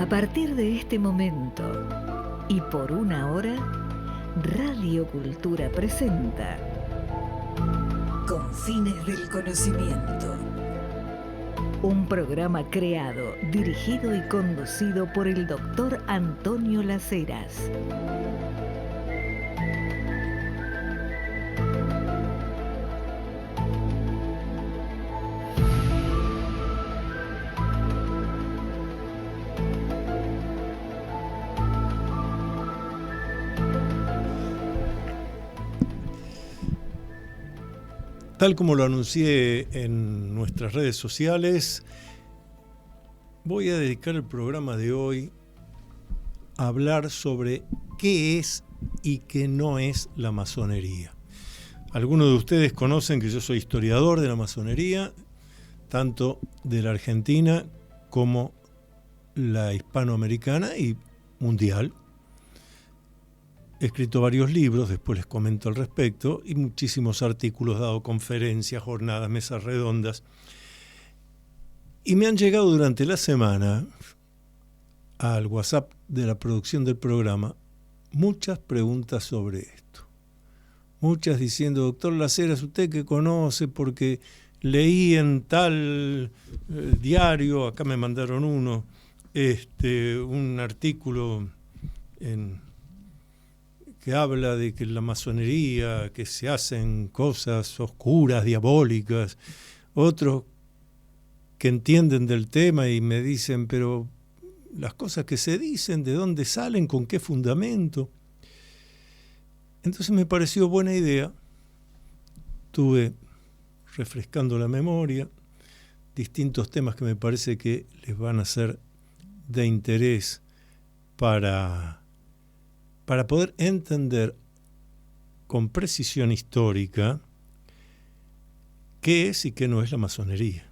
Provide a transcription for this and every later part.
A partir de este momento y por una hora, Radio Cultura presenta Confines del Conocimiento. Un programa creado, dirigido y conducido por el doctor Antonio Las Heras. Tal como lo anuncié en nuestras redes sociales, voy a dedicar el programa de hoy a hablar sobre qué es y qué no es la masonería. Algunos de ustedes conocen que yo soy historiador de la masonería, tanto de la Argentina como la hispanoamericana y mundial. He escrito varios libros, después les comento al respecto, y muchísimos artículos, dado conferencias, jornadas, mesas redondas. Y me han llegado durante la semana al WhatsApp de la producción del programa muchas preguntas sobre esto. Muchas diciendo, doctor Las Heras, usted que conoce porque leí en tal diario, acá me mandaron uno, un artículo que habla de que en la masonería, que se hacen cosas oscuras, diabólicas, otros que entienden del tema y me dicen, pero las cosas que se dicen, ¿de dónde salen? ¿Con qué fundamento? Entonces me pareció buena idea, estuve refrescando la memoria, distintos temas que me parece que les van a ser de interés para poder entender con precisión histórica qué es y qué no es la masonería.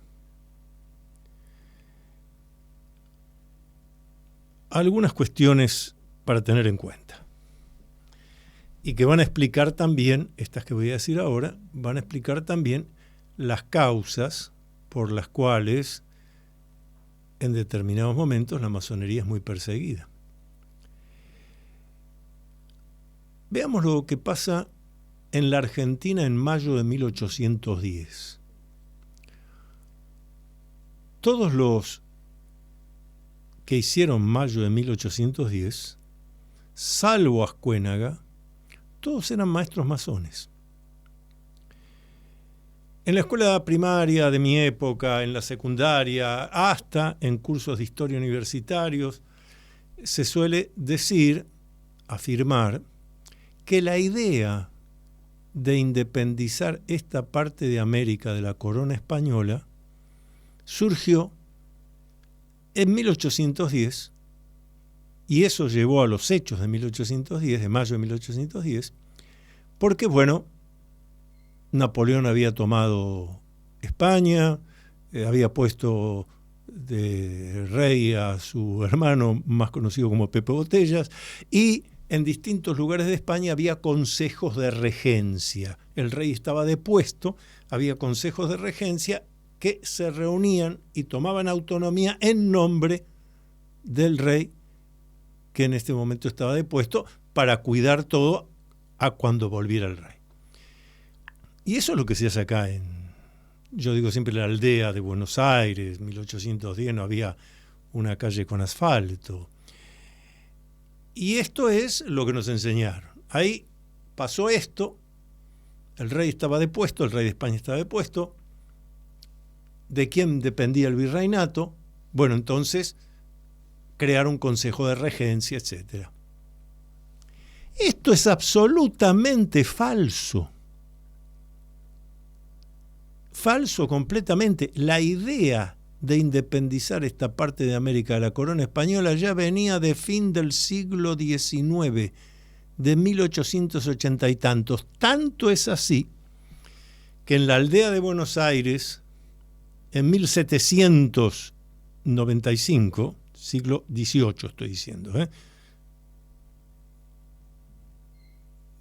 Algunas cuestiones para tener en cuenta y que van a explicar también, estas que voy a decir ahora, van a explicar también las causas por las cuales en determinados momentos la masonería es muy perseguida. Veamos lo que pasa en la Argentina en mayo de 1810. Todos los que hicieron mayo de 1810, salvo Ascuénaga, todos eran maestros masones. En la escuela primaria de mi época, en la secundaria, hasta en cursos de historia universitarios, se suele decir, afirmar, que la idea de independizar esta parte de América de la corona española surgió en 1810, y eso llevó a los hechos de 1810, de mayo de 1810, porque, bueno, Napoleón había tomado España, había puesto de rey a su hermano, más conocido como Pepe Botellas, y en distintos lugares de España había consejos de regencia. El rey estaba depuesto, había consejos de regencia que se reunían y tomaban autonomía en nombre del rey que en este momento estaba depuesto para cuidar todo a cuando volviera el rey. Y eso es lo que se hace acá yo digo siempre la aldea de Buenos Aires, 1810 no había una calle con asfalto. Y esto es lo que nos enseñaron. Ahí pasó esto, el rey estaba depuesto, el rey de España estaba depuesto. ¿De quién dependía el virreinato? Bueno, entonces crearon un consejo de regencia, etc. Esto es absolutamente falso. Falso completamente. La idea de independizar esta parte de América de la corona española ya venía de fin del siglo XIX, de 1880 y tantos. Tanto es así que en la aldea de Buenos Aires, en 1795, siglo XVIII estoy diciendo,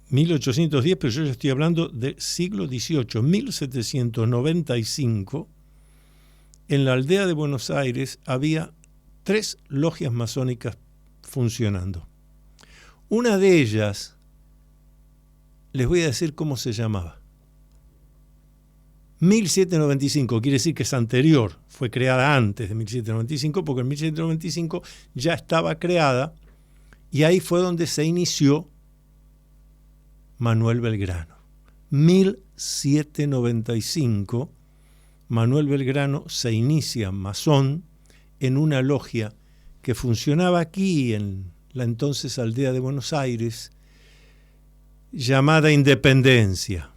1810, pero yo ya estoy hablando del siglo XVIII, 1795, en la aldea de Buenos Aires había 3 logias masónicas funcionando. Una de ellas, les voy a decir cómo se llamaba. 1795, quiere decir que es anterior, fue creada antes de 1795, porque en 1795 ya estaba creada, y ahí fue donde se inició Manuel Belgrano. 1795, Manuel Belgrano se inicia masón en una logia que funcionaba aquí en la entonces aldea de Buenos Aires, llamada Independencia.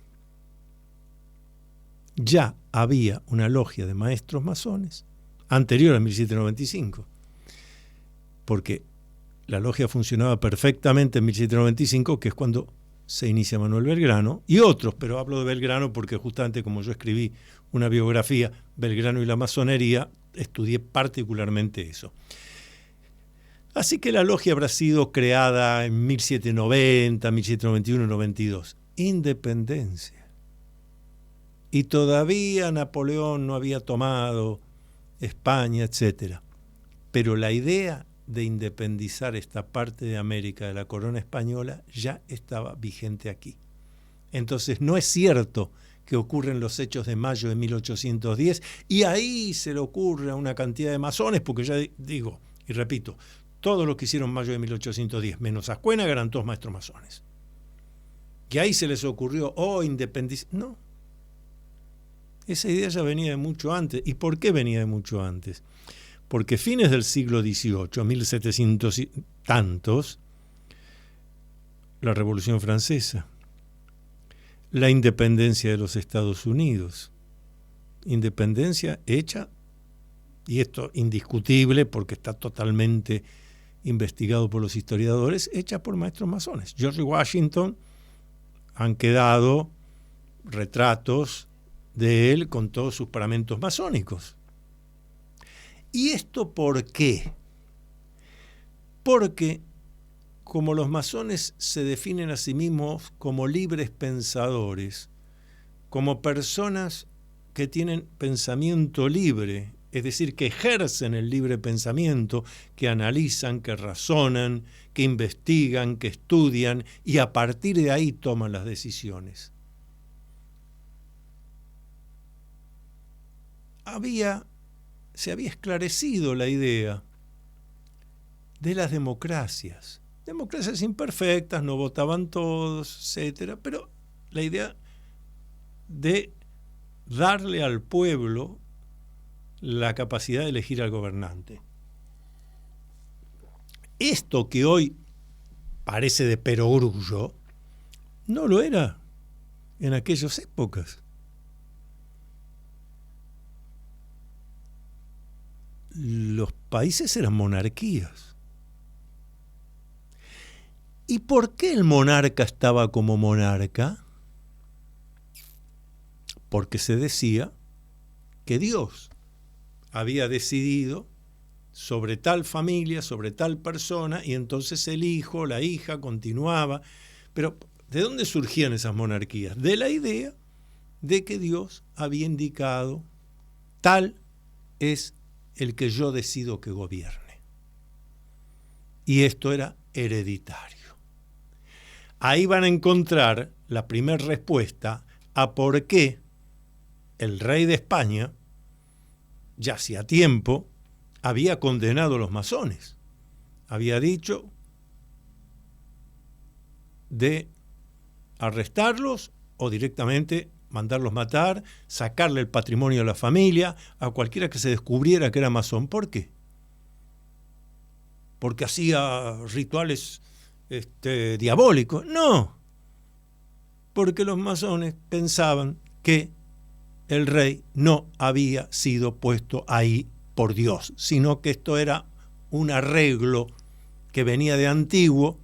Ya había una logia de maestros masones anterior a 1795, porque la logia funcionaba perfectamente en 1795, que es cuando se inicia Manuel Belgrano, y otros, pero hablo de Belgrano porque justamente como yo escribí una biografía, Belgrano y la masonería, estudié particularmente eso. Así que la logia habrá sido creada en 1790, 1791, 92. Independencia. Y todavía Napoleón no había tomado España, etc. Pero la idea de independizar esta parte de América de la corona española ya estaba vigente aquí. Entonces no es cierto que ocurren los hechos de mayo de 1810 y ahí se le ocurre a una cantidad de masones, porque ya digo y repito, todos los que hicieron mayo de 1810, menos Ascuénaga, eran todos maestros masones. Que ahí se les ocurrió, independizar. No. Esa idea ya venía de mucho antes. ¿Y por qué venía de mucho antes? Porque fines del siglo XVIII, 1700 y tantos, la Revolución Francesa, la independencia de los Estados Unidos, independencia hecha, y esto indiscutible porque está totalmente investigado por los historiadores, hecha por maestros masones. George Washington, han quedado retratos de él con todos sus paramentos masónicos. ¿Y esto por qué? Porque como los masones se definen a sí mismos como libres pensadores, como personas que tienen pensamiento libre, es decir, que ejercen el libre pensamiento, que analizan, que razonan, que investigan, que estudian y a partir de ahí toman las decisiones. Se había esclarecido la idea de las democracias imperfectas, no votaban todos, etcétera, pero la idea de darle al pueblo la capacidad de elegir al gobernante. Esto que hoy parece de perogrullo, no lo era en aquellas épocas. Los países eran monarquías. ¿Y por qué el monarca estaba como monarca? Porque se decía que Dios había decidido sobre tal familia, sobre tal persona, y entonces el hijo, la hija continuaba. Pero ¿de dónde surgían esas monarquías? De la idea de que Dios había indicado, tal es el que yo decido que gobierne. Y esto era hereditario. Ahí van a encontrar la primera respuesta a por qué el rey de España, ya hacía tiempo, había condenado a los masones. Había dicho de arrestarlos o directamente mandarlos matar, sacarle el patrimonio a la familia, a cualquiera que se descubriera que era masón. ¿Por qué? Porque hacía rituales diabólicos. No, porque los masones pensaban que el rey no había sido puesto ahí por Dios, sino que esto era un arreglo que venía de antiguo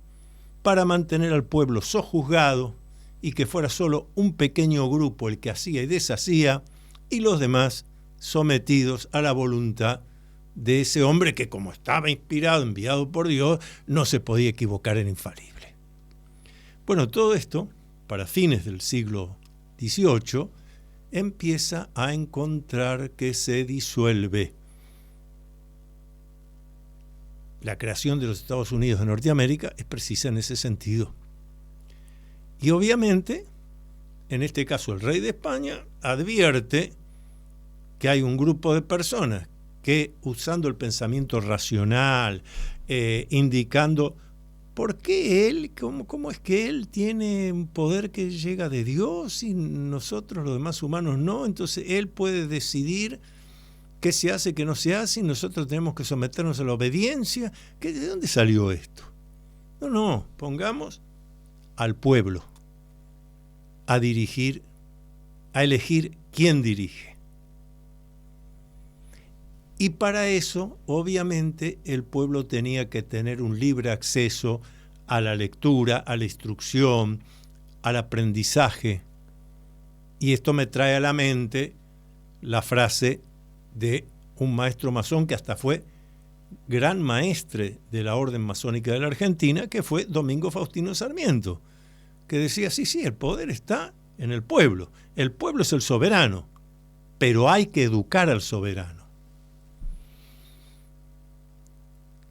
para mantener al pueblo sojuzgado y que fuera solo un pequeño grupo el que hacía y deshacía y los demás sometidos a la voluntad de ese hombre que, como estaba inspirado, enviado por Dios, no se podía equivocar, era infalible. Bueno, todo esto, para fines del siglo XVIII, empieza a encontrar que se disuelve. la creación de los Estados Unidos de Norteamérica es precisa en ese sentido. Y obviamente, en este caso el rey de España advierte que hay un grupo de personas que, usando el pensamiento racional, indicando por qué él, cómo es que él tiene un poder que llega de Dios y nosotros los demás humanos no, entonces él puede decidir qué se hace, qué no se hace, y nosotros tenemos que someternos a la obediencia. ¿De dónde salió esto? No, pongamos al pueblo a dirigir, a elegir quién dirige. Y para eso, obviamente, el pueblo tenía que tener un libre acceso a la lectura, a la instrucción, al aprendizaje. Y esto me trae a la mente la frase de un maestro masón que hasta fue gran maestre de la Orden Masónica de la Argentina, que fue Domingo Faustino Sarmiento, que decía, sí, el poder está en el pueblo es el soberano, pero hay que educar al soberano.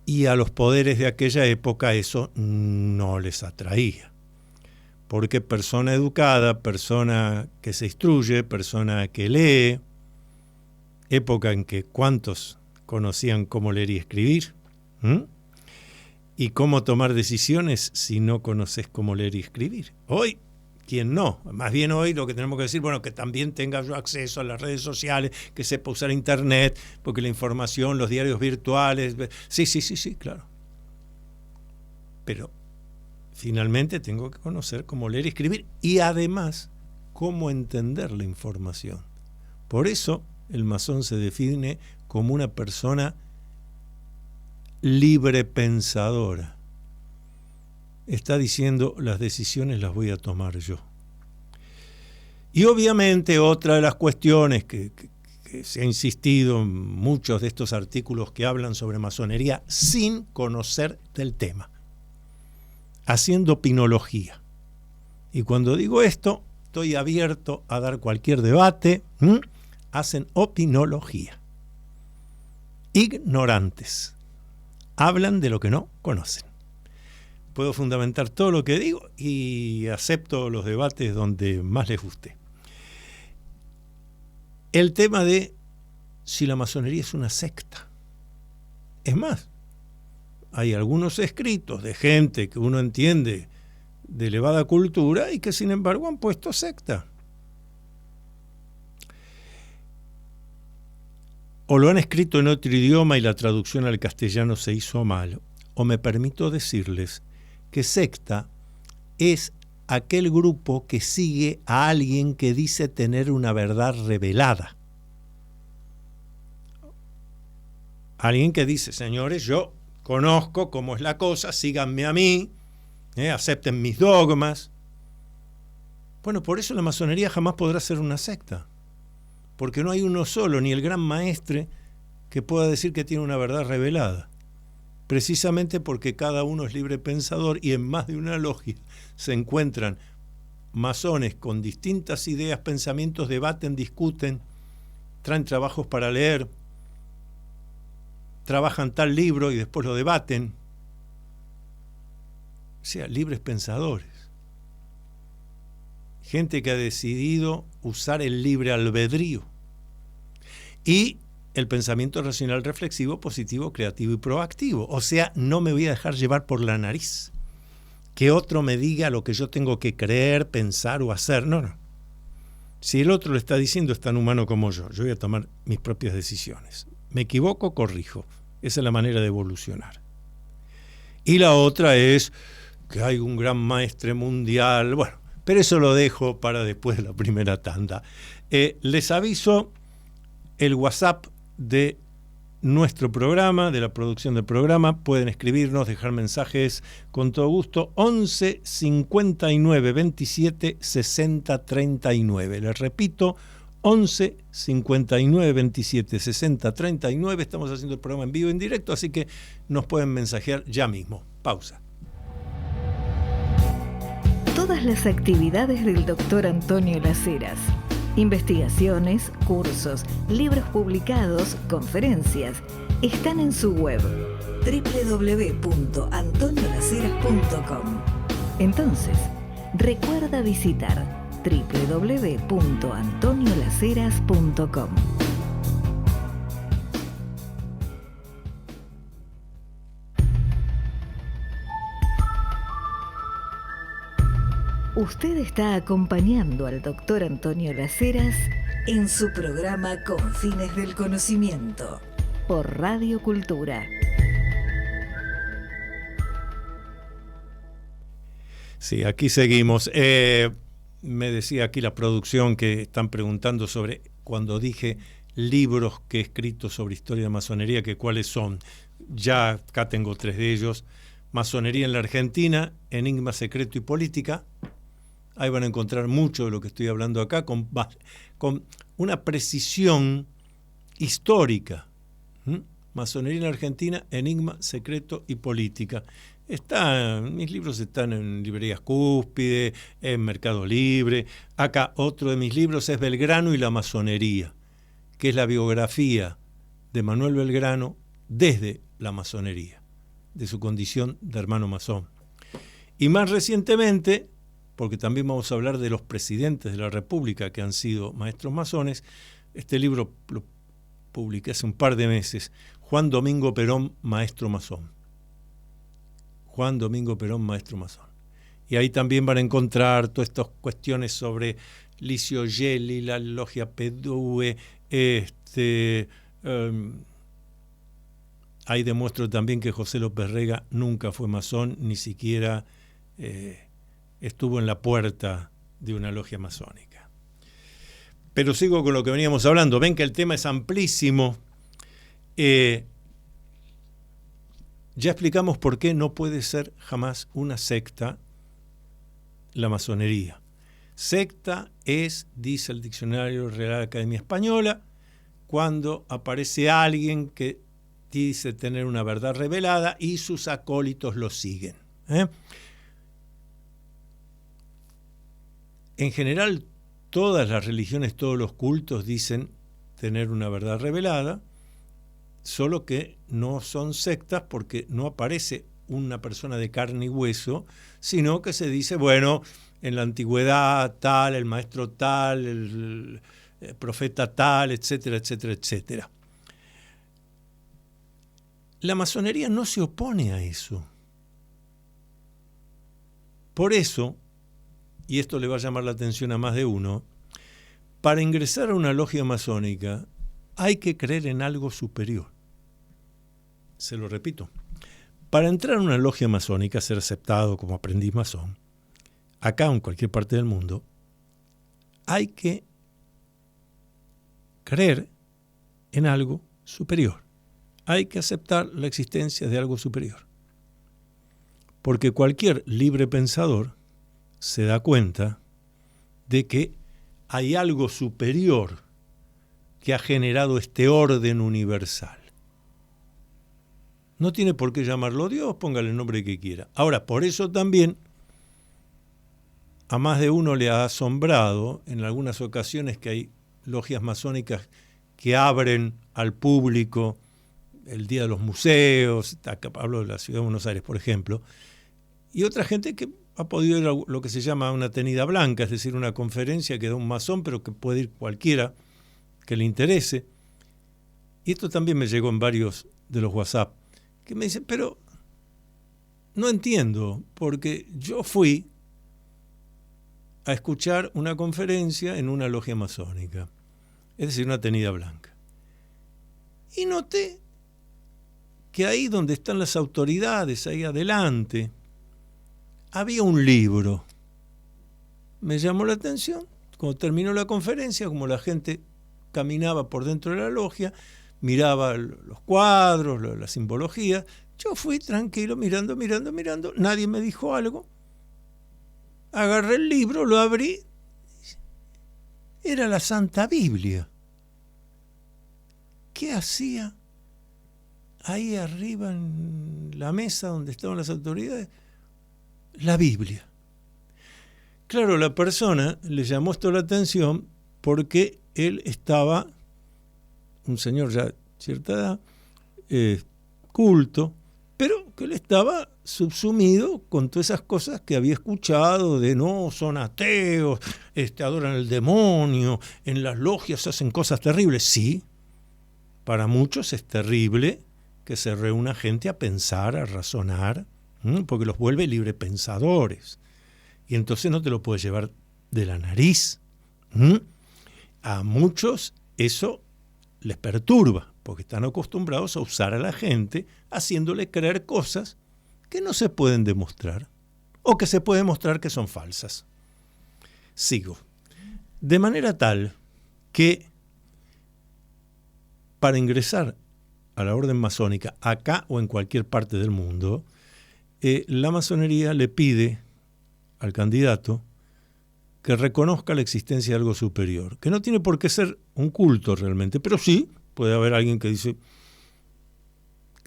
Y a los poderes de aquella época eso no les atraía, porque persona educada, persona que se instruye, persona que lee, época en que cuántos conocían cómo leer y escribir, y cómo tomar decisiones si no conoces cómo leer y escribir. Hoy, ¿quién no? Más bien hoy lo que tenemos que decir, bueno, que también tenga yo acceso a las redes sociales, que sepa usar internet, porque la información, los diarios virtuales, sí, claro. Pero finalmente tengo que conocer cómo leer y escribir y además cómo entender la información. Por eso el masón se define como una persona libre pensadora. Está diciendo, las decisiones las voy a tomar yo. Y obviamente otra de las cuestiones que se ha insistido en muchos de estos artículos que hablan sobre masonería sin conocer del tema, haciendo opinología. Y cuando digo esto, estoy abierto a dar cualquier debate. Hacen opinología. Ignorantes. Hablan de lo que no conocen. Puedo fundamentar todo lo que digo y acepto los debates donde más les guste. El tema de si la masonería es una secta. Es más, hay algunos escritos de gente que uno entiende de elevada cultura y que sin embargo han puesto secta. O lo han escrito en otro idioma y la traducción al castellano se hizo mal, o me permito decirles que secta es aquel grupo que sigue a alguien que dice tener una verdad revelada. Alguien que dice, señores, yo conozco cómo es la cosa, síganme a mí, acepten mis dogmas. Bueno, por eso la masonería jamás podrá ser una secta. Porque no hay uno solo, ni el gran maestre, que pueda decir que tiene una verdad revelada. Precisamente porque cada uno es libre pensador y en más de una logia se encuentran masones con distintas ideas, pensamientos, debaten, discuten, traen trabajos para leer, trabajan tal libro y después lo debaten. O sea, libres pensadores. Gente que ha decidido usar el libre albedrío y el pensamiento racional reflexivo, positivo, creativo y proactivo. O sea, no me voy a dejar llevar por la nariz. Que otro me diga lo que yo tengo que creer, pensar o hacer. No. Si el otro lo está diciendo, es tan humano como yo. Yo voy a tomar mis propias decisiones. Me equivoco, corrijo. Esa es la manera de evolucionar. Y la otra es que hay un gran maestre mundial. Bueno, pero eso lo dejo para después de la primera tanda. Les aviso el WhatsApp de nuestro programa, de la producción del programa. Pueden escribirnos, dejar mensajes con todo gusto. 11 59 27 60 39. Les repito, 11 59 27 60 39. Estamos haciendo el programa en vivo, en directo, así que nos pueden mensajear ya mismo. Pausa. Todas las actividades del Dr. Antonio Las Heras, investigaciones, cursos, libros publicados, conferencias, están en su web www.antoniolaceras.com. Entonces, recuerda visitar www.antoniolaceras.com. Usted está acompañando al doctor Antonio Laceras en su programa Con Fines del Conocimiento por Radio Cultura. Sí, aquí seguimos. Me decía aquí la producción que están preguntando sobre cuando dije libros que he escrito sobre historia de masonería, que cuáles son. Ya acá tengo 3 de ellos. Masonería en la Argentina, Enigma secreto y política. Ahí van a encontrar mucho de lo que estoy hablando acá con una precisión histórica. Masonería en la Argentina, Enigma secreto y política. Mis libros están en librerías Cúspide, en Mercado Libre. Acá otro de mis libros es Belgrano y la masonería, que es la biografía de Manuel Belgrano desde la masonería, de su condición de hermano masón. Y más recientemente, porque también vamos a hablar de los presidentes de la República que han sido maestros masones, este libro lo publiqué hace un par de meses, Juan Domingo Perón, maestro masón. Juan Domingo Perón, maestro masón. Y ahí también van a encontrar todas estas cuestiones sobre Licio Gelli, la logia PDUE. Ahí demuestro también que José López Rega nunca fue masón, ni siquiera estuvo en la puerta de una logia masónica. Pero sigo con lo que veníamos hablando. Ven que el tema es amplísimo. Ya explicamos por qué no puede ser jamás una secta la masonería. Secta es, dice el diccionario Real Academia Española, cuando aparece alguien que dice tener una verdad revelada y sus acólitos lo siguen. En general, todas las religiones, todos los cultos dicen tener una verdad revelada, solo que no son sectas porque no aparece una persona de carne y hueso, sino que se dice, bueno, en la antigüedad tal, el maestro tal, el profeta tal, etcétera, etcétera, etcétera. La masonería no se opone a eso. Por eso, y esto le va a llamar la atención a más de uno, para ingresar a una logia masónica hay que creer en algo superior. Se lo repito. Para entrar a una logia masónica, ser aceptado como aprendiz masón, acá o en cualquier parte del mundo, hay que creer en algo superior. Hay que aceptar la existencia de algo superior. Porque cualquier libre pensador se da cuenta de que hay algo superior que ha generado este orden universal. No tiene por qué llamarlo Dios, póngale el nombre que quiera. Ahora, por eso también a más de uno le ha asombrado en algunas ocasiones que hay logias masónicas que abren al público el Día de los Museos, hablo de la Ciudad de Buenos Aires, por ejemplo, y otra gente que ha podido ir a lo que se llama una tenida blanca, es decir, una conferencia que da un masón, pero que puede ir cualquiera que le interese. Y esto también me llegó en varios de los WhatsApp, que me dicen, pero no entiendo, porque yo fui a escuchar una conferencia en una logia masónica, es decir, una tenida blanca. Y noté que ahí donde están las autoridades, ahí adelante, había un libro. Me llamó la atención. Cuando terminó la conferencia, como la gente caminaba por dentro de la logia, miraba los cuadros, la simbología, yo fui tranquilo, mirando, nadie me dijo algo. Agarré el libro, lo abrí, era la Santa Biblia. ¿Qué hacía ahí arriba en la mesa donde estaban las autoridades? La Biblia. Claro, la persona le llamó esto la atención porque él estaba, un señor ya de cierta edad, culto, que él estaba subsumido con todas esas cosas que había escuchado de no, son ateos, adoran al demonio, en las logias hacen cosas terribles. Sí, para muchos es terrible que se reúna gente a pensar, a razonar, porque los vuelve librepensadores. Y entonces no te lo puedes llevar de la nariz. A muchos eso les perturba, porque están acostumbrados a usar a la gente haciéndole creer cosas que no se pueden demostrar o que se puede demostrar que son falsas. Sigo. De manera tal que para ingresar a la orden masónica, acá o en cualquier parte del mundo, la masonería le pide al candidato que reconozca la existencia de algo superior, que no tiene por qué ser un culto realmente, pero sí puede haber alguien que dice,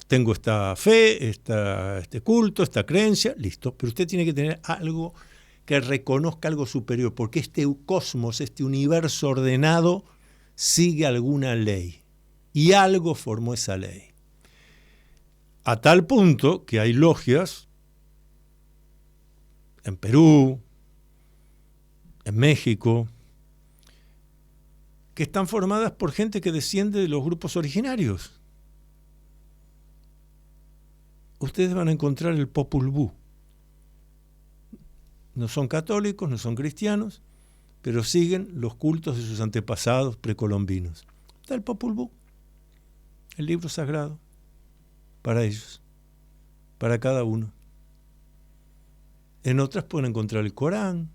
tengo esta fe, este culto, esta creencia, listo, pero usted tiene que tener algo que reconozca algo superior, porque este cosmos, este universo ordenado, sigue alguna ley, y algo formó esa ley. A tal punto que hay logias en Perú, en México, que están formadas por gente que desciende de los grupos originarios. Ustedes van a encontrar el Popol Vuh. No son católicos, no son cristianos, pero siguen los cultos de sus antepasados precolombinos. Está el Popol Vuh, el libro sagrado, para ellos, para cada uno. En otras pueden encontrar el Corán,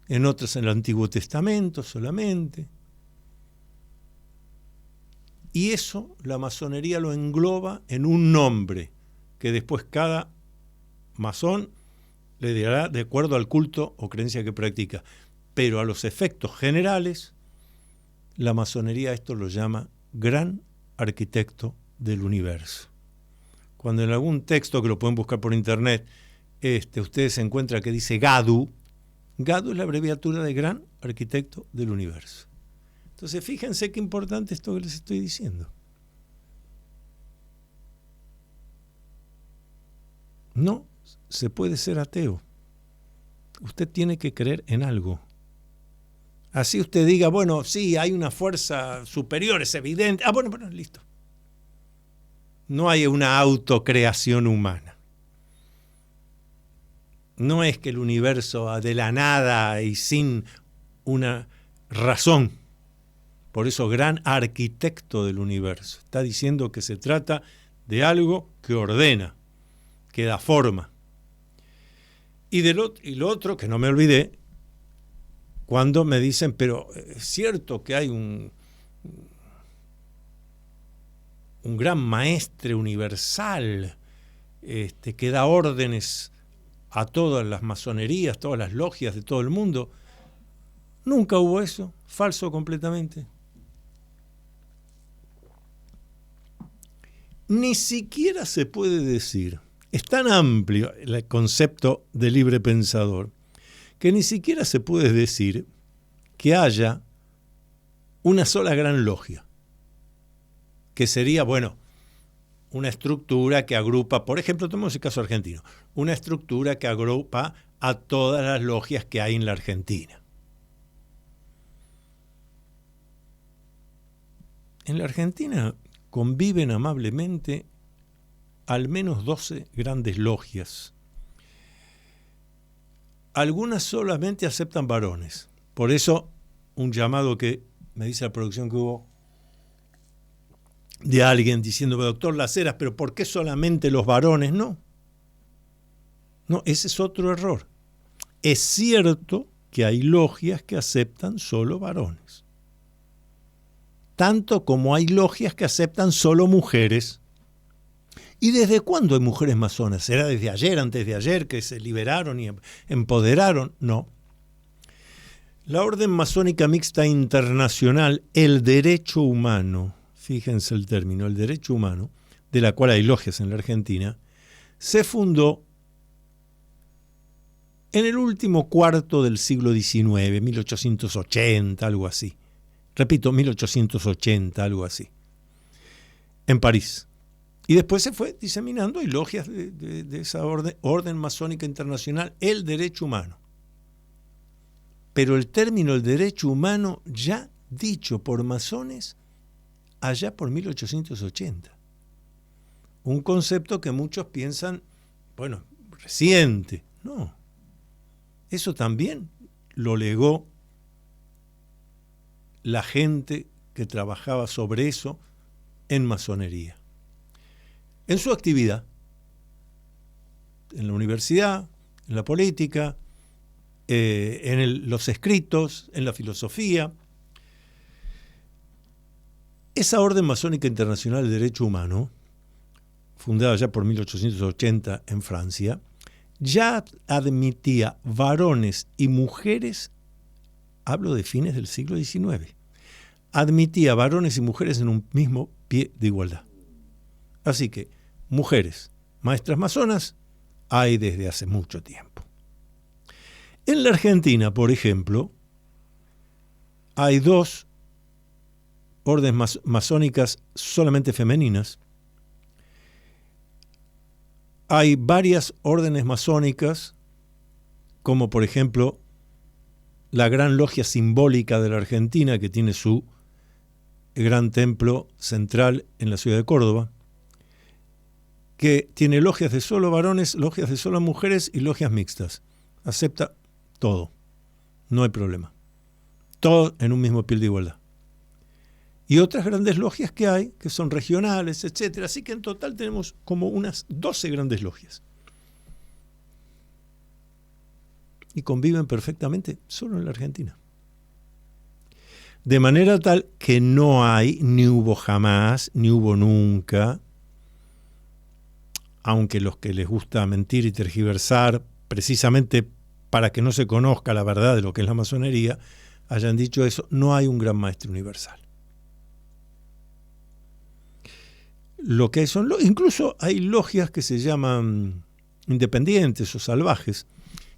en otras en el Antiguo Testamento solamente. Y eso la masonería lo engloba en un nombre que después cada masón le dará de acuerdo al culto o creencia que practica. Pero a los efectos generales, la masonería esto lo llama gran arquitecto del universo. Cuando en algún texto, que lo pueden buscar por internet, ustedes se encuentran que dice GADU, GADU es la abreviatura de gran arquitecto del universo. Entonces fíjense qué importante esto que les estoy diciendo. No se puede ser ateo. Usted tiene que creer en algo. Así usted diga, bueno, sí, hay una fuerza superior, es evidente. Bueno, listo. No hay una autocreación humana. No es que el universo de la nada y sin una razón. Por eso, gran arquitecto del universo. Está diciendo que se trata de algo que ordena, que da forma. Y lo otro, que no me olvidé, cuando me dicen, pero es cierto que hay un gran maestre universal que da órdenes a todas las masonerías, todas las logias de todo el mundo. Nunca hubo eso, falso completamente. Ni siquiera se puede decir, es tan amplio el concepto de libre pensador, que ni siquiera se puede decir que haya una sola gran logia, que sería, una estructura que agrupa, por ejemplo, tomemos el caso argentino, una estructura que agrupa a todas las logias que hay en la Argentina. En la Argentina conviven amablemente al menos 12 grandes logias. Algunas solamente aceptan varones. Por eso, un llamado que me dice la producción que hubo de alguien diciendo, doctor Las Heras, pero ¿por qué solamente los varones? No, ese es otro error. Es cierto que hay logias que aceptan solo varones, tanto como hay logias que aceptan solo mujeres. ¿Y desde cuándo hay mujeres masonas? ¿Será desde ayer, antes de ayer, que se liberaron y empoderaron? No. La Orden Masónica Mixta Internacional, el derecho humano, fíjense el término, el derecho humano, de la cual hay logias en la Argentina, se fundó en el último cuarto del siglo XIX, 1880, algo así. Repito, 1880, algo así. En París. Y después se fue diseminando, hay logias de esa orden masónica internacional, el derecho humano. Pero el término el derecho humano ya dicho por masones allá por 1880. Un concepto que muchos piensan, bueno, reciente. No. Eso también lo legó la gente que trabajaba sobre eso en masonería. En su actividad, en la universidad, en la política, los escritos, en la filosofía. Esa Orden Masónica Internacional de Derecho Humano, fundada ya por 1880 en Francia, ya admitía varones y mujeres, hablo de fines del siglo XIX, admitía varones y mujeres en un mismo pie de igualdad. Así que mujeres, maestras masonas, hay desde hace mucho tiempo. En la Argentina, por ejemplo, hay 2 órdenes masónicas solamente femeninas. Hay varias órdenes masónicas, como por ejemplo la Gran Logia Simbólica de la Argentina, que tiene su gran templo central en la ciudad de Córdoba, que tiene logias de solo varones, logias de solo mujeres y logias mixtas. Acepta todo, no hay problema. Todo en un mismo pie de igualdad. Y otras grandes logias que hay, que son regionales, etc. Así que en total tenemos como unas 12 grandes logias. Y conviven perfectamente solo en la Argentina. De manera tal que no hay, ni hubo jamás, ni hubo nunca, aunque los que les gusta mentir y tergiversar, precisamente para que no se conozca la verdad de lo que es la masonería, hayan dicho eso, no hay un gran maestro universal. Lo que hay son, incluso hay logias que se llaman independientes o salvajes,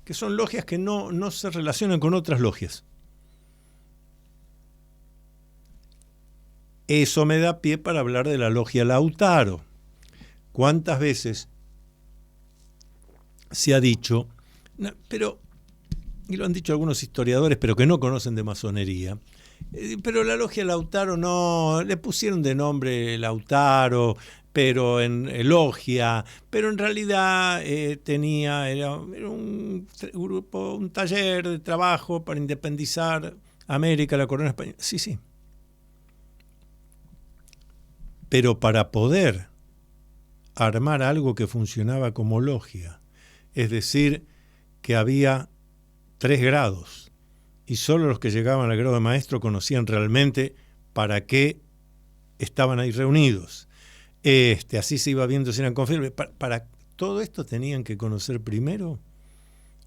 que son logias que no se relacionan con otras logias. Eso me da pie para hablar de la logia Lautaro. ¿Cuántas veces se ha dicho, y lo han dicho algunos historiadores, pero que no conocen de masonería, pero la logia Lautaro no, le pusieron de nombre Lautaro, pero en logia, pero en realidad era un grupo, un taller de trabajo para independizar América, la corona española. Sí, sí. Pero para poder armar algo que funcionaba como logia, es decir, que había 3 grados, y solo los que llegaban al grado de maestro conocían realmente para qué estaban ahí reunidos. Así se iba viendo si eran confiables. Para todo esto tenían que conocer primero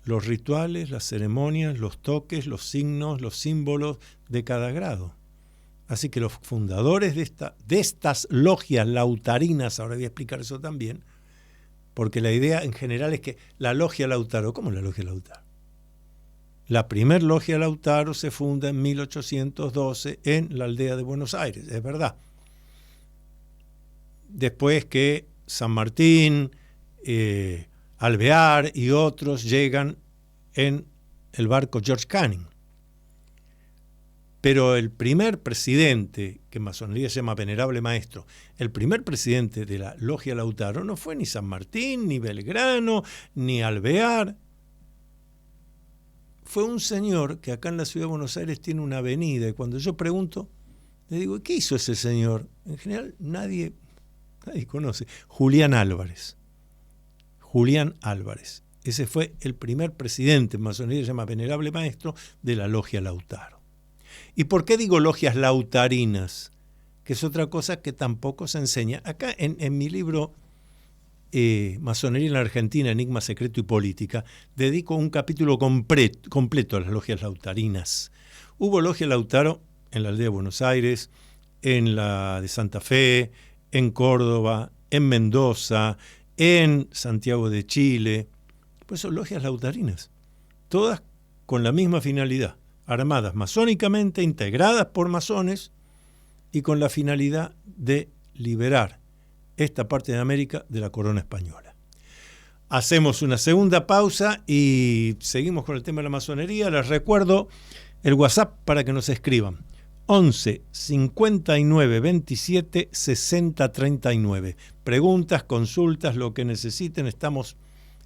los rituales, las ceremonias, los toques, los signos, los símbolos de cada grado. Así que los fundadores de estas logias lautarinas, ahora voy a explicar eso también, porque la idea en general es que la logia Lautaro, ¿cómo la logia Lautaro? La primer logia Lautaro se funda en 1812 en la aldea de Buenos Aires, es verdad. Después que San Martín, Alvear y otros llegan en el barco George Canning. Pero el primer presidente, que en masonería se llama Venerable Maestro, el primer presidente de la logia Lautaro no fue ni San Martín, ni Belgrano, ni Alvear. Fue un señor que acá en la ciudad de Buenos Aires tiene una avenida, y cuando yo pregunto, le digo, ¿qué hizo ese señor? En general nadie conoce. Julián Álvarez. Julián Álvarez. Ese fue el primer presidente en masonería, se llama Venerable Maestro, de la logia Lautaro. ¿Y por qué digo logias lautarinas? Que es otra cosa que tampoco se enseña. Acá en mi libro Masonería en la Argentina, Enigma Secreto y Política, dedico un capítulo completo a las logias lautarinas. Hubo logia Lautaro en la aldea de Buenos Aires, en la de Santa Fe, en Córdoba, en Mendoza, en Santiago de Chile. Pues son logias lautarinas, todas con la misma finalidad, armadas masónicamente, integradas por masones y con la finalidad de liberar esta parte de América de la corona española. Hacemos una segunda pausa y seguimos con el tema de la masonería. Les recuerdo el WhatsApp para que nos escriban. 11 59 27 60 39. Preguntas, consultas, lo que necesiten. Estamos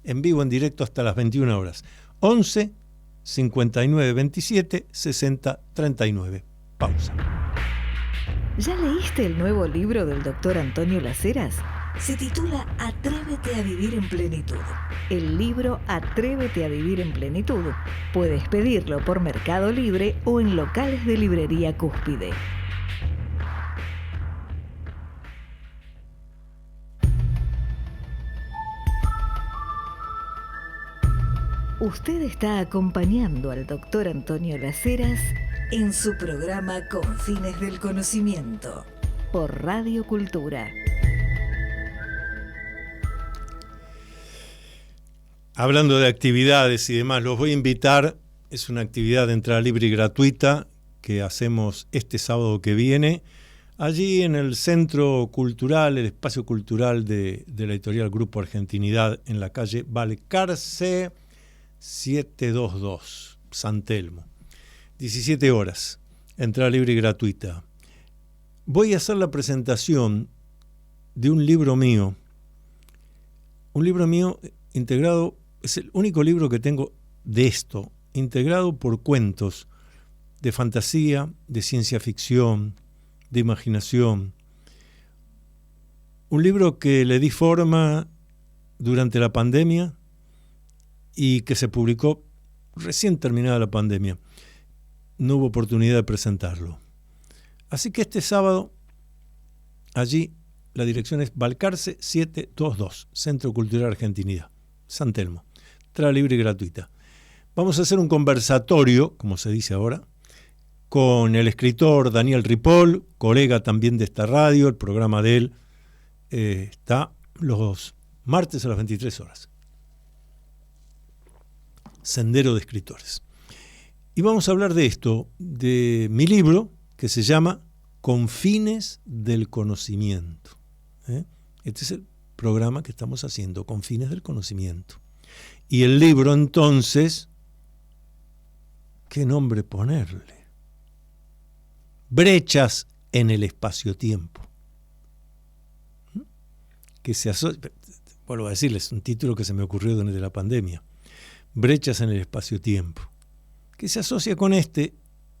en vivo, en directo hasta las 21 horas. 11 59 27 60 39. Pausa. ¿Ya leíste el nuevo libro del doctor Antonio Las Heras? Se titula Atrévete a vivir en plenitud. El libro Atrévete a vivir en plenitud. Puedes pedirlo por Mercado Libre o en locales de librería Cúspide. Usted está acompañando al doctor Antonio Las Heras en su programa Confines del Conocimiento por Radio Cultura. Hablando de actividades y demás, los voy a invitar. Es una actividad de entrada libre y gratuita que hacemos este sábado que viene, allí en el Centro Cultural, el Espacio Cultural de la editorial Grupo Argentinidad, en la calle Balcarce 722, San Telmo. 17 horas, entrada libre y gratuita. Voy a hacer la presentación de un libro mío integrado. Es el único libro que tengo de esto, integrado por cuentos de fantasía, de ciencia ficción, de imaginación. Un libro que le di forma durante la pandemia y que se publicó recién terminada la pandemia. No hubo oportunidad de presentarlo. Así que este sábado, allí, la dirección es Balcarce 722, Centro Cultural Argentinidad, San Telmo. Entrada libre y gratuita. Vamos a hacer un conversatorio, como se dice ahora, con el escritor Daniel Ripoll, colega también de esta radio. El programa de él está los martes a las 23 horas. Sendero de Escritores. Y vamos a hablar de esto, de mi libro, que se llama Confines del Conocimiento. Este es el programa que estamos haciendo, Confines del Conocimiento. Y el libro, entonces, ¿qué nombre ponerle? Brechas en el espacio-tiempo. Que se asocia, vuelvo a decirles, un título que se me ocurrió durante la pandemia. Brechas en el espacio-tiempo. Que se asocia con este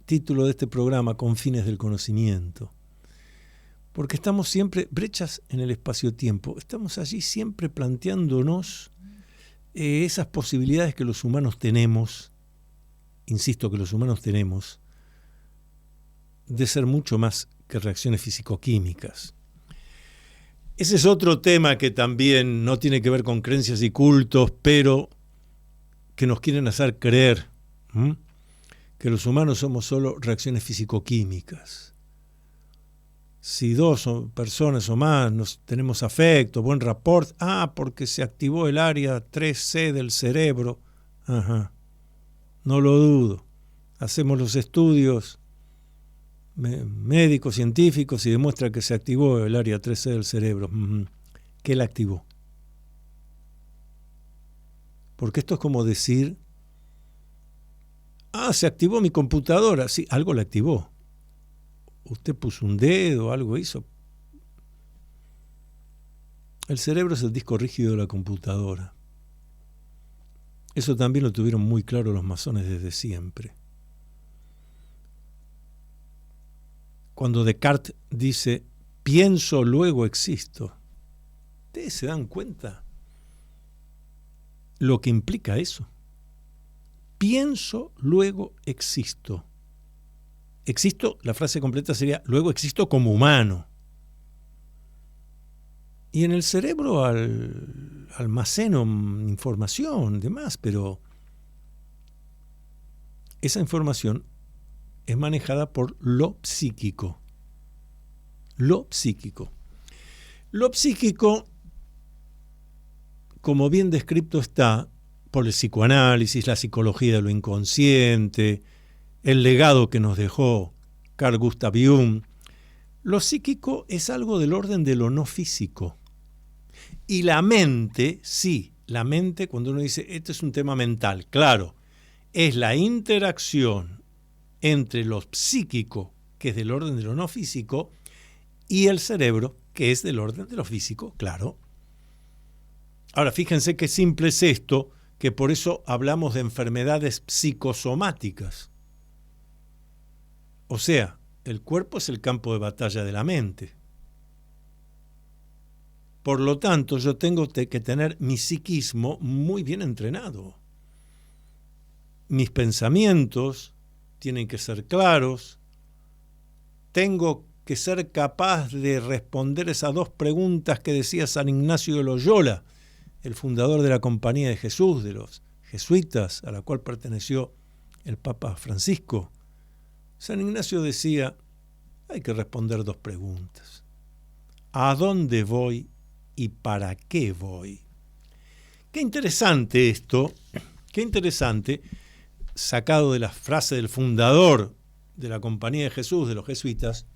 título de este programa, Confines del Conocimiento. Porque estamos siempre, brechas en el espacio-tiempo, estamos allí siempre planteándonos esas posibilidades que los humanos tenemos, insisto que los humanos tenemos, de ser mucho más que reacciones físico-químicas. Ese es otro tema que también no tiene que ver con creencias y cultos, pero que nos quieren hacer creer que los humanos somos solo reacciones físico-químicas. Si dos personas o más tenemos afecto, buen rapport, porque se activó el área 3C del cerebro. No lo dudo. Hacemos los estudios médicos, científicos, y demuestra que se activó el área 3C del cerebro. ¿Qué la activó? Porque esto es como decir, se activó mi computadora. Sí, algo la activó. Usted puso un dedo, algo hizo. El cerebro es el disco rígido de la computadora. Eso también lo tuvieron muy claro los masones desde siempre. Cuando Descartes dice, pienso, luego existo, ¿ustedes se dan cuenta lo que implica eso? Pienso, luego existo. Existo, la frase completa sería, luego existo como humano. Y en el cerebro almaceno información, demás, pero esa información es manejada por lo psíquico. Lo psíquico. Lo psíquico, como bien descrito está por el psicoanálisis, la psicología de lo inconsciente, el legado que nos dejó Carl Gustav Jung. Lo psíquico es algo del orden de lo no físico. Y la mente, sí, la mente, cuando uno dice, este es un tema mental, claro, es la interacción entre lo psíquico, que es del orden de lo no físico, y el cerebro, que es del orden de lo físico, claro. Ahora, fíjense qué simple es esto, que por eso hablamos de enfermedades psicosomáticas. O sea, el cuerpo es el campo de batalla de la mente. Por lo tanto, yo tengo que tener mi psiquismo muy bien entrenado. Mis pensamientos tienen que ser claros. Tengo que ser capaz de responder esas dos preguntas que decía San Ignacio de Loyola, el fundador de la Compañía de Jesús, de los jesuitas, a la cual perteneció el Papa Francisco. San Ignacio decía, hay que responder dos preguntas. ¿A dónde voy y para qué voy? Qué interesante esto, qué interesante, sacado de la frase del fundador de la Compañía de Jesús, de los jesuitas,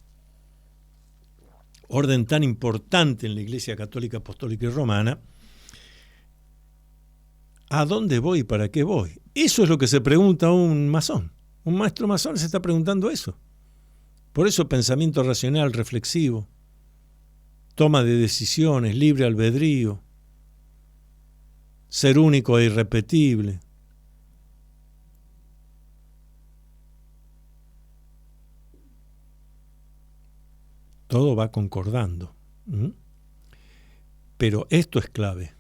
orden tan importante en la Iglesia Católica, Apostólica y Romana. ¿A dónde voy y para qué voy? Eso es lo que se pregunta un masón. Un maestro masón se está preguntando eso. Por eso pensamiento racional, reflexivo, toma de decisiones, libre albedrío, ser único e irrepetible. Todo va concordando. Pero esto es clave.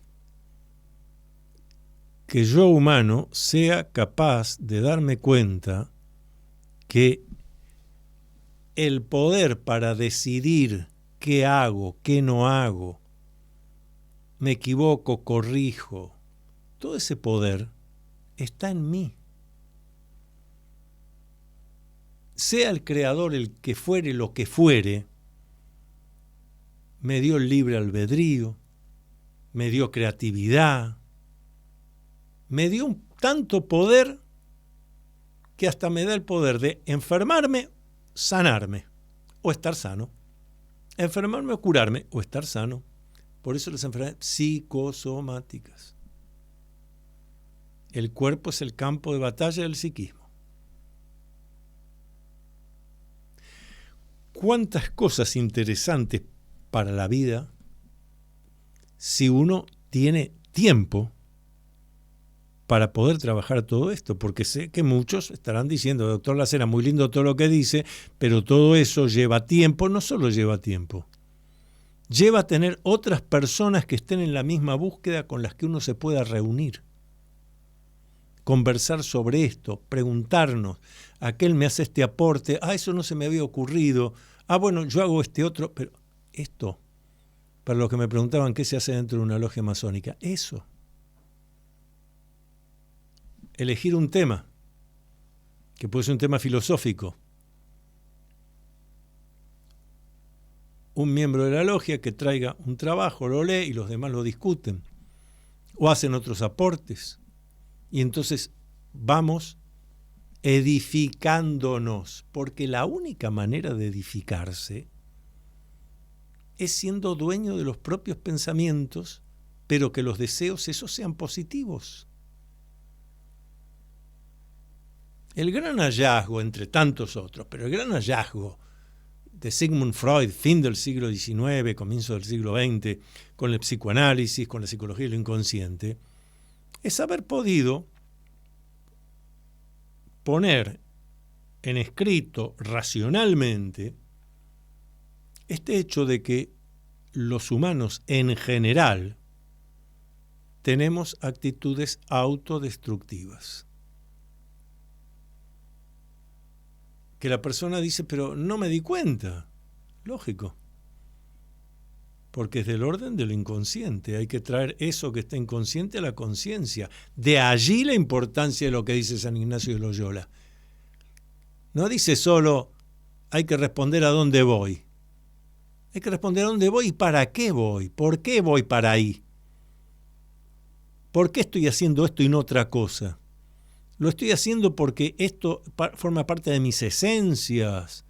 Que yo humano sea capaz de darme cuenta que el poder para decidir qué hago, qué no hago, me equivoco, corrijo, todo ese poder está en mí. Sea el creador el que fuere lo que fuere, me dio el libre albedrío, me dio creatividad, me dio tanto poder que hasta me da el poder de enfermarme, sanarme o estar sano. Enfermarme o curarme o estar sano. Por eso las enfermedades psicosomáticas. El cuerpo es el campo de batalla del psiquismo. ¿Cuántas cosas interesantes para la vida si uno tiene tiempo para poder trabajar todo esto? Porque sé que muchos estarán diciendo, doctor Lacera, muy lindo todo lo que dice, pero todo eso lleva tiempo. No solo lleva tiempo, lleva a tener otras personas que estén en la misma búsqueda con las que uno se pueda reunir, conversar sobre esto, preguntarnos, aquel me hace este aporte, eso no se me había ocurrido, bueno, yo hago este otro, pero esto, para los que me preguntaban qué se hace dentro de una logia masónica, eso. Elegir un tema, que puede ser un tema filosófico. Un miembro de la logia que traiga un trabajo, lo lee y los demás lo discuten. O hacen otros aportes. Y entonces vamos edificándonos, porque la única manera de edificarse es siendo dueño de los propios pensamientos, pero que los deseos esos sean positivos. El gran hallazgo, entre tantos otros, pero el gran hallazgo de Sigmund Freud, fin del siglo XIX, comienzo del siglo XX, con el psicoanálisis, con la psicología de lo inconsciente, es haber podido poner en escrito racionalmente este hecho de que los humanos en general tenemos actitudes autodestructivas. Que la persona dice, pero no me di cuenta. Lógico. Porque es del orden de lo inconsciente. Hay que traer eso que está inconsciente a la conciencia. De allí la importancia de lo que dice San Ignacio de Loyola. No dice solo, hay que responder a dónde voy. Hay que responder a dónde voy y para qué voy. ¿Por qué voy para ahí? ¿Por qué estoy haciendo esto y no otra cosa? Lo estoy haciendo porque esto forma parte de mis esencias.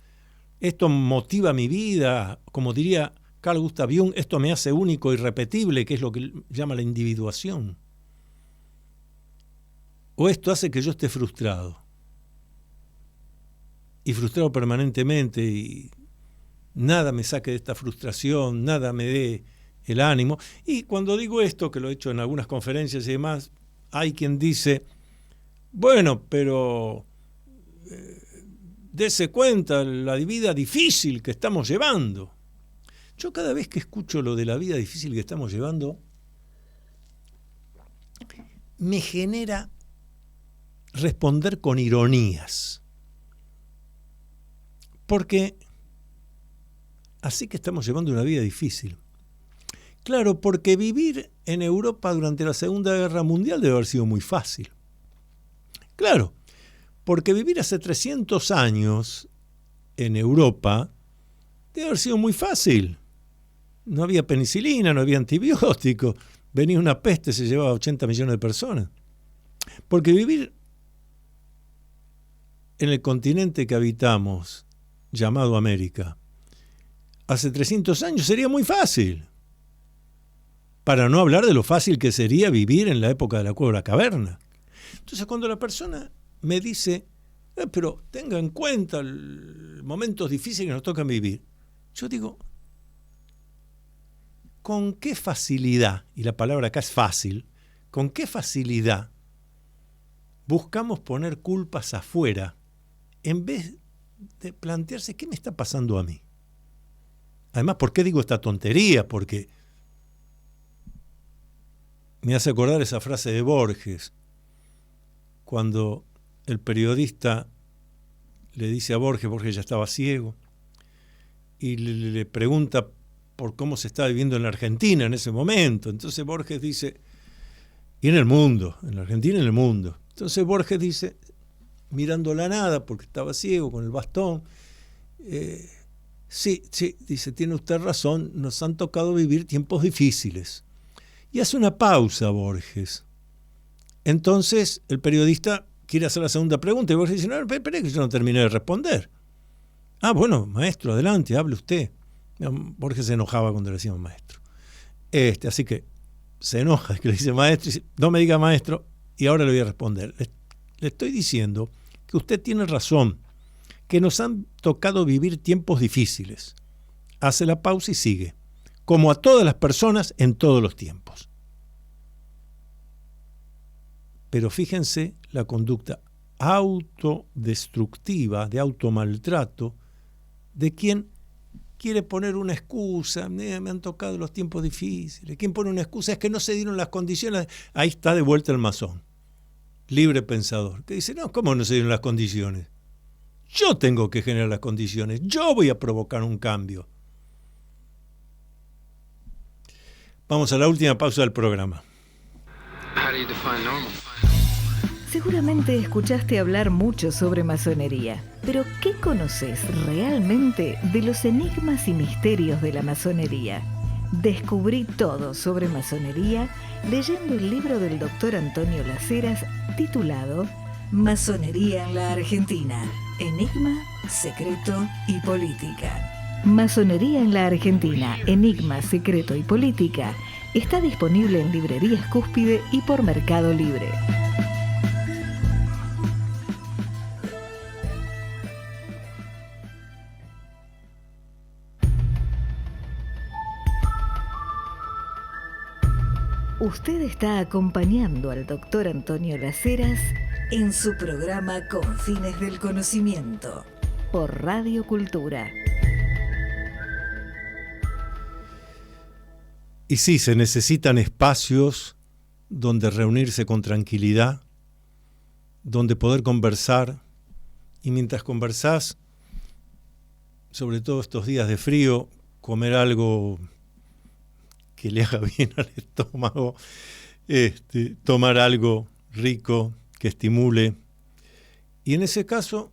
Esto motiva mi vida. Como diría Carl Gustav Jung, esto me hace único y irrepetible, que es lo que llama la individuación. O esto hace que yo esté frustrado. Y frustrado permanentemente, y nada me saque de esta frustración, nada me dé el ánimo. Y cuando digo esto, que lo he hecho en algunas conferencias y demás, hay quien dice, bueno, pero dese cuenta la vida difícil que estamos llevando. Yo cada vez que escucho lo de la vida difícil que estamos llevando, me genera responder con ironías. Porque así que estamos llevando una vida difícil. Claro, porque vivir en Europa durante la Segunda Guerra Mundial debe haber sido muy fácil. Claro, porque vivir hace 300 años en Europa debe haber sido muy fácil. No había penicilina, no había antibióticos, venía una peste, se llevaba 80 millones de personas. Porque vivir en el continente que habitamos, llamado América, hace 300 años sería muy fácil. Para no hablar de lo fácil que sería vivir en la época de la cueva de la caverna. Entonces, cuando la persona me dice, pero tenga en cuenta los momentos difíciles que nos tocan vivir, yo digo, ¿con qué facilidad, y la palabra acá es fácil, con qué facilidad buscamos poner culpas afuera en vez de plantearse qué me está pasando a mí? Además, ¿por qué digo esta tontería? Porque me hace acordar esa frase de Borges, cuando el periodista le dice a Borges ya estaba ciego, y le pregunta por cómo se estaba viviendo en la Argentina en ese momento. Entonces Borges dice, y en el mundo, en la Argentina y en el mundo. Entonces Borges dice, mirando la nada, porque estaba ciego con el bastón, sí, dice, tiene usted razón, nos han tocado vivir tiempos difíciles. Y hace una pausa Borges. Entonces el periodista quiere hacer la segunda pregunta y Borges dice, no, espere que yo no terminé de responder. Ah, bueno, maestro, adelante, hable usted. Borges se enojaba cuando le decíamos maestro. Así que se enoja que le dice maestro y dice, no me diga maestro, y ahora le voy a responder. Le estoy diciendo que usted tiene razón, que nos han tocado vivir tiempos difíciles. Hace la pausa y sigue, como a todas las personas en todos los tiempos. Pero fíjense la conducta autodestructiva, de automaltrato, de quien quiere poner una excusa, me han tocado los tiempos difíciles. ¿Quién pone una excusa? Es que no se dieron las condiciones. Ahí está de vuelta el masón, libre pensador, que dice, no, ¿cómo no se dieron las condiciones? Yo tengo que generar las condiciones, yo voy a provocar un cambio. Vamos a la última pausa del programa. How do you define normal? Seguramente escuchaste hablar mucho sobre masonería, pero ¿qué conoces realmente de los enigmas y misterios de la masonería? Descubrí todo sobre masonería leyendo el libro del doctor Antonio Las Heras titulado Masonería en la Argentina, Enigma, Secreto y Política. Masonería en la Argentina, Enigma, Secreto y Política está disponible en librerías Cúspide y por Mercado Libre. Usted está acompañando al doctor Antonio Las Heras en su programa Confines del Conocimiento por Radio Cultura. Y sí, se necesitan espacios donde reunirse con tranquilidad, donde poder conversar, y mientras conversás, sobre todo estos días de frío, comer algo que le haga bien al estómago, tomar algo rico que estimule. Y en ese caso,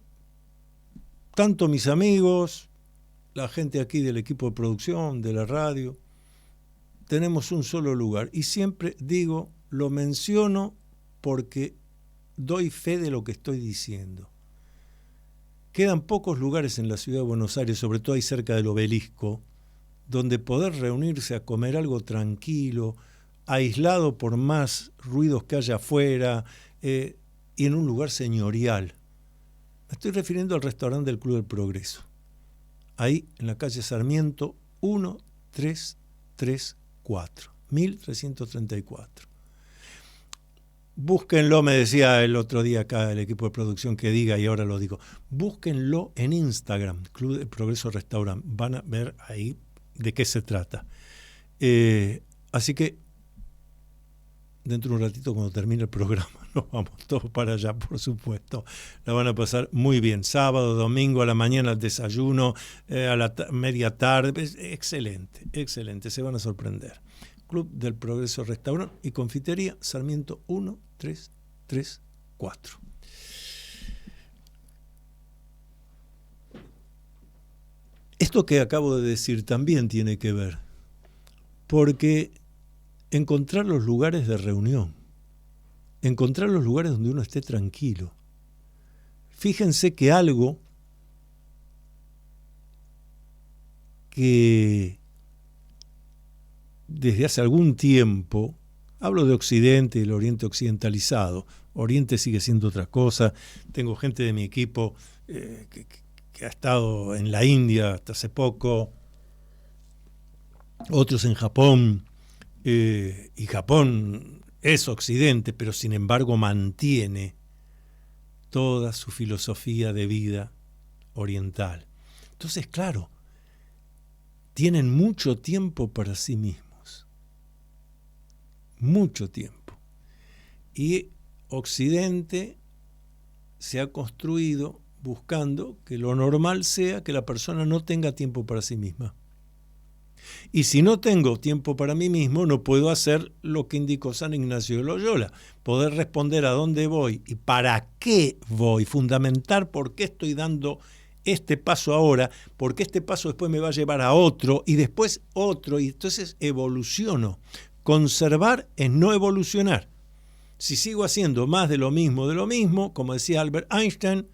tanto mis amigos, la gente aquí del equipo de producción, de la radio, tenemos un solo lugar. Y siempre digo, lo menciono porque doy fe de lo que estoy diciendo. Quedan pocos lugares en la ciudad de Buenos Aires, sobre todo ahí cerca del Obelisco, donde poder reunirse a comer algo tranquilo, aislado por más ruidos que haya afuera, y en un lugar señorial. Me estoy refiriendo al restaurante del Club del Progreso. Ahí, en la calle Sarmiento, 1334, 1334. Búsquenlo, me decía el otro día acá el equipo de producción que diga, y ahora lo digo. Búsquenlo en Instagram, Club del Progreso Restaurant. Van a ver ahí de qué se trata. Así que, dentro de un ratito, cuando termine el programa, nos vamos todos para allá, por supuesto. La van a pasar muy bien. Sábado, domingo, a la mañana al desayuno, a la media tarde. Excelente, excelente. Se van a sorprender. Club del Progreso Restaurant y Confitería, Sarmiento 1334. Esto que acabo de decir también tiene que ver, porque encontrar los lugares de reunión, encontrar los lugares donde uno esté tranquilo. Fíjense que algo que desde hace algún tiempo, hablo de Occidente y el Oriente occidentalizado, Oriente sigue siendo otra cosa, tengo gente de mi equipo que ha estado en la India hasta hace poco, otros en Japón, y Japón es Occidente, pero sin embargo mantiene toda su filosofía de vida oriental. Entonces, claro, tienen mucho tiempo para sí mismos. Mucho tiempo. Y Occidente se ha construido buscando que lo normal sea que la persona no tenga tiempo para sí misma. Y si no tengo tiempo para mí mismo, no puedo hacer lo que indicó San Ignacio de Loyola, poder responder a dónde voy y para qué voy, fundamentar por qué estoy dando este paso ahora, porque este paso después me va a llevar a otro y después otro, y entonces evoluciono. Conservar es no evolucionar. Si sigo haciendo más de lo mismo, como decía Albert Einstein,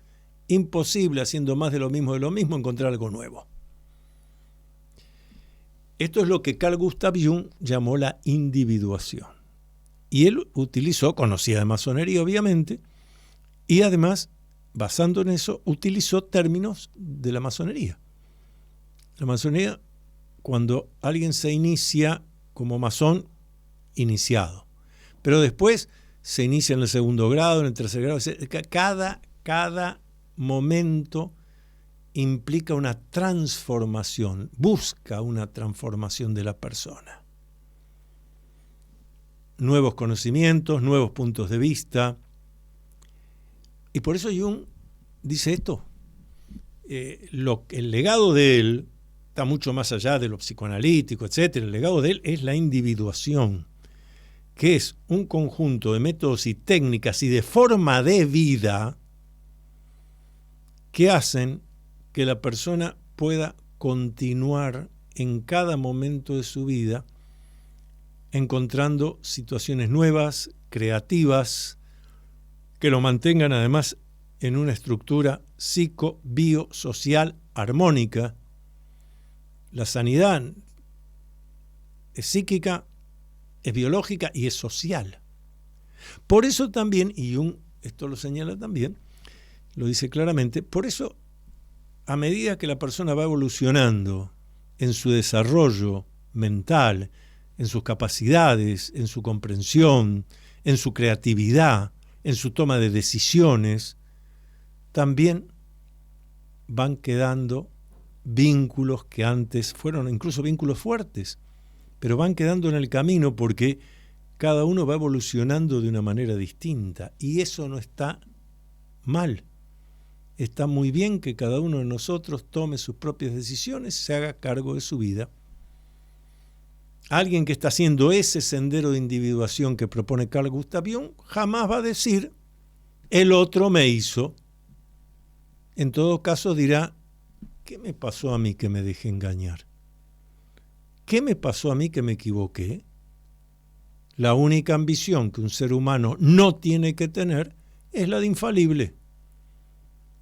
imposible haciendo más de lo mismo encontrar algo nuevo. Esto es lo que Carl Gustav Jung llamó la individuación. Y él conocía de masonería obviamente, y además, basando en eso, utilizó términos de la masonería. La masonería, cuando alguien se inicia como masón, iniciado. Pero después se inicia en el segundo grado, en el tercer grado. Cada momento implica una transformación, busca una transformación de la persona. Nuevos conocimientos, nuevos puntos de vista. Y por eso Jung dice esto. El legado de él está mucho más allá de lo psicoanalítico, etc. El legado de él es la individuación, que es un conjunto de métodos y técnicas y de forma de vida que hacen que la persona pueda continuar en cada momento de su vida encontrando situaciones nuevas, creativas, que lo mantengan además en una estructura psico-biosocial armónica. La sanidad es psíquica, es biológica y es social. Por eso también, y Jung esto lo señala también, lo dice claramente, por eso a medida que la persona va evolucionando en su desarrollo mental, en sus capacidades, en su comprensión, en su creatividad, en su toma de decisiones, también van quedando vínculos que antes fueron incluso vínculos fuertes, pero van quedando en el camino porque cada uno va evolucionando de una manera distinta y eso no está mal. Está muy bien que cada uno de nosotros tome sus propias decisiones y se haga cargo de su vida. Alguien que está haciendo ese sendero de individuación que propone Carl Gustav Jung jamás va a decir, el otro me hizo. En todo caso dirá, ¿qué me pasó a mí que me dejé engañar? ¿Qué me pasó a mí que me equivoqué? La única ambición que un ser humano no tiene que tener es la de infalible.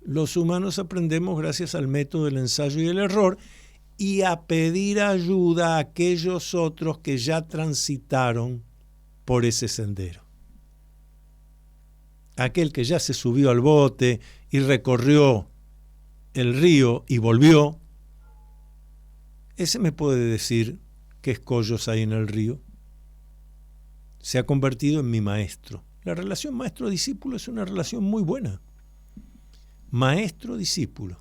Los humanos aprendemos gracias al método del ensayo y el error, y a pedir ayuda a aquellos otros que ya transitaron por ese sendero. Aquel que ya se subió al bote y recorrió el río y volvió, ese me puede decir qué escollos hay en el río. Se ha convertido en mi maestro. La relación maestro-discípulo es una relación muy buena. Maestro-discípulo,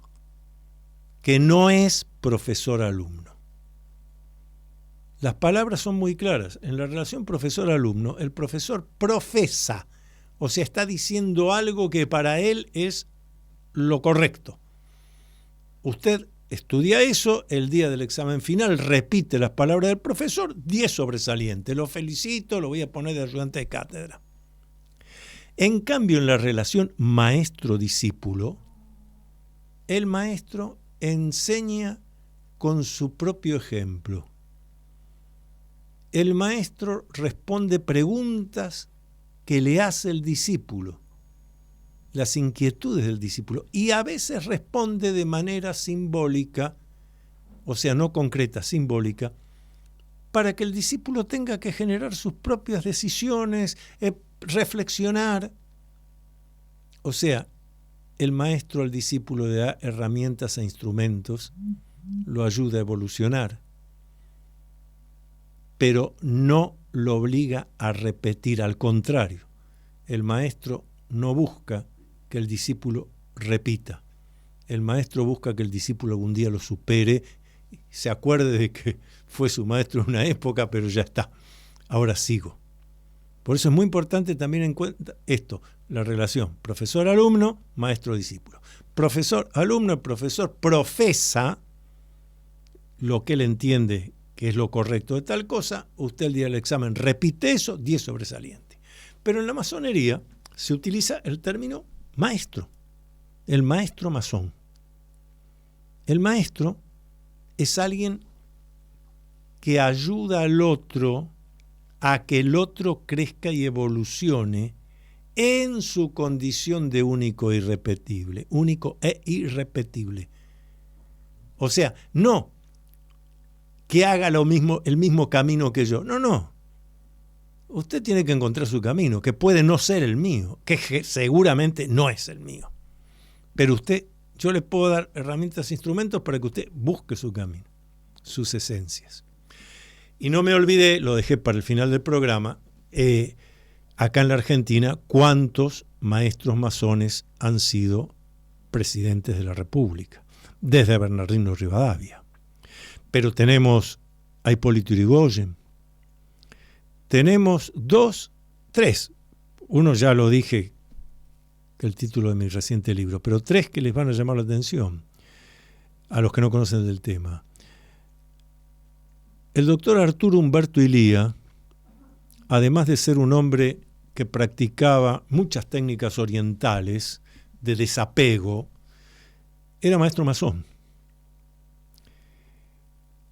que no es profesor-alumno. Las palabras son muy claras. En la relación profesor-alumno, el profesor profesa, o sea, está diciendo algo que para él es lo correcto. Usted estudia eso, el día del examen final repite las palabras del profesor, 10 sobresalientes. Lo felicito, lo voy a poner de ayudante de cátedra. En cambio, en la relación maestro-discípulo, el maestro enseña con su propio ejemplo. El maestro responde preguntas que le hace el discípulo, las inquietudes del discípulo, y a veces responde de manera simbólica, o sea, no concreta, simbólica, para que el discípulo tenga que generar sus propias decisiones, reflexionar. O sea, el maestro al discípulo le da herramientas e instrumentos, lo ayuda a evolucionar, pero no lo obliga a repetir. Al contrario, el maestro no busca que el discípulo repita. El maestro busca que el discípulo algún día lo supere, se acuerde de que fue su maestro en una época, pero ya está, ahora sigo. Por eso es muy importante también en cuenta esto, la relación profesor-alumno, maestro-discípulo. Profesor-alumno, el profesor profesa lo que él entiende que es lo correcto de tal cosa, usted el día del examen repite eso, 10 sobresalientes. Pero en la masonería se utiliza el término maestro, el maestro masón. El maestro es alguien que ayuda al otro a que el otro crezca y evolucione en su condición de único e irrepetible. Único e irrepetible. O sea, no que haga lo mismo, el mismo camino que yo. No. Usted tiene que encontrar su camino, que puede no ser el mío, que seguramente no es el mío. Pero yo le puedo dar herramientas e instrumentos para que usted busque su camino, sus esencias. Y no me olvidé, lo dejé para el final del programa, acá en la Argentina, cuántos maestros masones han sido presidentes de la República, desde Bernardino Rivadavia. Pero tenemos a Hipólito Yrigoyen, tenemos 2, 3, uno ya lo dije, que el título de mi reciente libro, pero 3 que les van a llamar la atención a los que no conocen del tema. El doctor Arturo Humberto Illia, además de ser un hombre que practicaba muchas técnicas orientales de desapego, era maestro masón.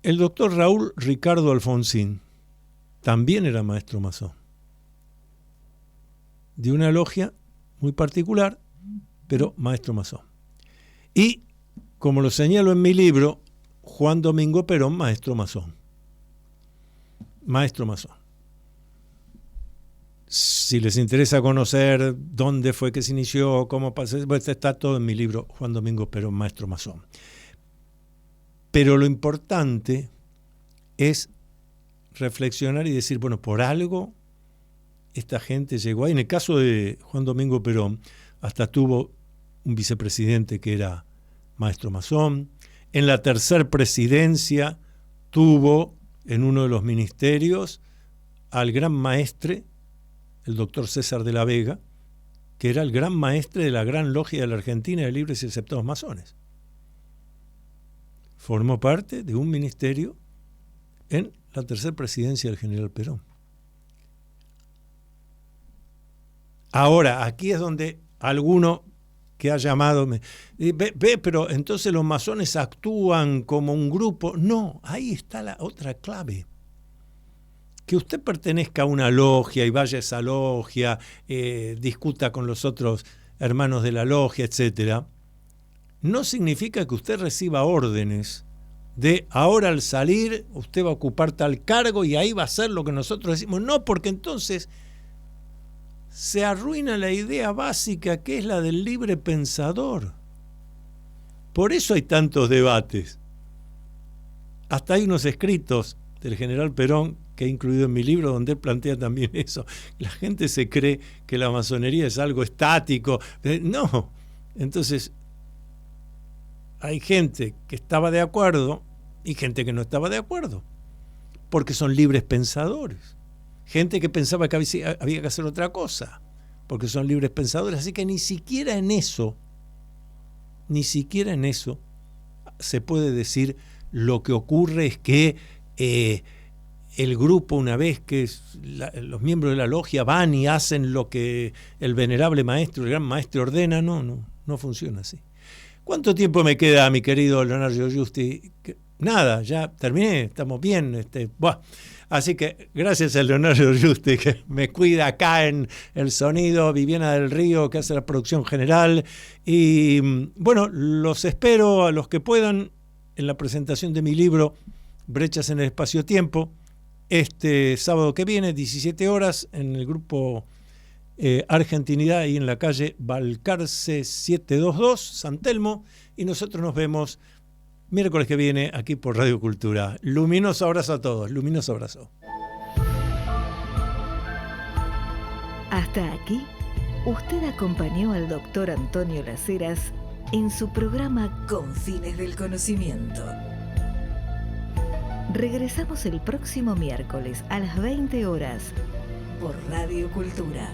El doctor Raúl Ricardo Alfonsín también era maestro masón, de una logia muy particular, pero maestro masón. Y, como lo señalo en mi libro, Juan Domingo Perón, maestro masón. Maestro masón. Si les interesa conocer dónde fue que se inició, cómo pasó, pues está todo en mi libro, Juan Domingo Perón, maestro masón. Pero lo importante es reflexionar y decir, bueno, por algo esta gente llegó ahí. En el caso de Juan Domingo Perón, hasta tuvo un vicepresidente que era maestro masón. En la tercera presidencia tuvo en uno de los ministerios al gran maestre, el doctor César de la Vega, que era el gran maestre de la gran logia de la Argentina de libres y aceptados masones. Formó parte de un ministerio en la tercera presidencia del general Perón. Ahora, aquí es donde alguno que ha llamado, pero entonces los masones actúan como un grupo. No, ahí está la otra clave. Que usted pertenezca a una logia y vaya a esa logia, discuta con los otros hermanos de la logia, etc., no significa que usted reciba órdenes de ahora al salir usted va a ocupar tal cargo y ahí va a ser lo que nosotros decimos. No, porque entonces se arruina la idea básica que es la del libre pensador. Por eso hay tantos debates. Hasta hay unos escritos del general Perón que he incluido en mi libro donde él plantea también eso. La gente se cree que la masonería es algo estático. No. Entonces, hay gente que estaba de acuerdo y gente que no estaba de acuerdo, porque son libres pensadores. Gente que pensaba que había que hacer otra cosa, porque son libres pensadores. Así que ni siquiera en eso se puede decir lo que ocurre es que el grupo, una vez que los miembros de la logia van y hacen lo que el venerable maestro, el gran maestro ordena. No funciona así. ¿Cuánto tiempo me queda, mi querido Leonardo Giusti? Nada, ya terminé, estamos bien. Así que gracias a Leonardo Giusti, que me cuida acá en el sonido, Viviana del Río, que hace la producción general. Y bueno, los espero a los que puedan en la presentación de mi libro, Brechas en el Espacio-Tiempo, este sábado que viene, 17 horas, en el grupo Argentinidad, y en la calle Balcarce 722, San Telmo. Y nosotros nos vemos miércoles que viene aquí por Radio Cultura. Luminoso abrazo a todos, luminoso abrazo. Hasta aquí, usted acompañó al doctor Antonio Las Heras en su programa Con Fines del Conocimiento. Regresamos el próximo miércoles a las 20 horas por Radio Cultura.